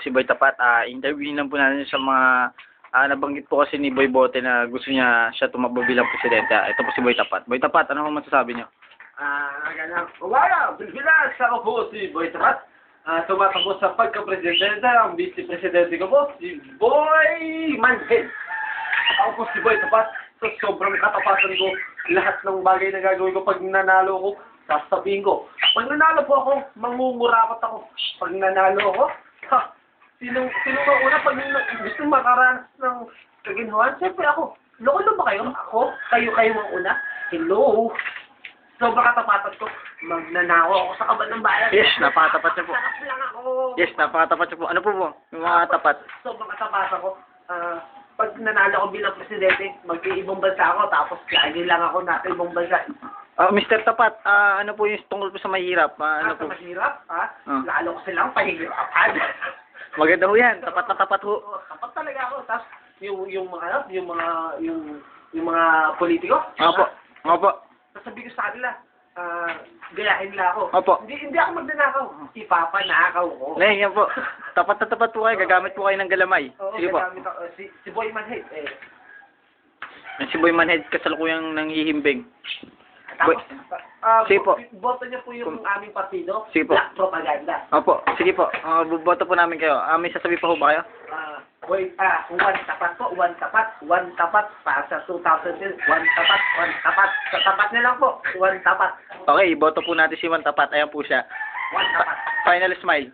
si Boy Tapat. Interviewin lang po natin sa mga nabanggit po kasi ni Boy Bote na gusto niya siya tumakbo bilang presidente. Ito po si Boy Tapat. Boy Tapat, ano mo masasabi niyo? Ganang wala, Pilipinas, ako po si Boy Tapat. Tumatakbo sa pagka-presidente, ang vice-presidente ko po, si Boy Manhead. Ako po si Boy Tapat. So, sobrang katapatan ko. Lahat ng bagay na gagawin ko pag nanalo ko, sasabihin ko. Pag nanalo po ako, mangungurakot ako. Pag nanalo ako, sino ba una pag gusto makaranas ng kaginhawan? Siyempre ako. Loko ba kayo? Ako? Kayo ang una? Hello? Sobrang katapatan ko. Magnanakaw ako sa kaban ng bayan. Yes, napakatapat niyo po. Sarap lang ako. Yes, napakatapat niyo po. Ano po po? Yung mga tapat. Sobrang katapatan ko. Pag nanalo ako bilang presidente, mag-iibang bansa ako, tapos lagi lang ako nasa ibang bansa. Mr. Tapat, ano po yung tungkol po sa mahirap? Ano po? Sa mahirap, lalo ko silang pahihirapan. Maganda ho yan. Tapat na tapat ho. Tapat talaga ako. Tapos, yung mga politiko. Opo. Sasabihin ko sa kanila, gayahin nila ako. Opo. Hindi ako magnanakaw. Ipapanakaw ko. Yan po. Tapat na tapat po kayo. Gagamit po kayo ng galamay. Oo, Sige po. gagamit ako. Si Boy Manhead, Si Boy Manhead kasalukuyang nanghihimbing. Tapos, sige po. boto niya po yung aming partido. Sige po. Black propaganda. Opo. Sige po. Buboto po namin kayo. May sasabi pa ho ba kayo? One tapat para sa 2010. One tapat. Sa tapat na lang po. One tapat. Okay, boto po natin si Juan Tapat. Ayan po siya. One tapat. Final smile.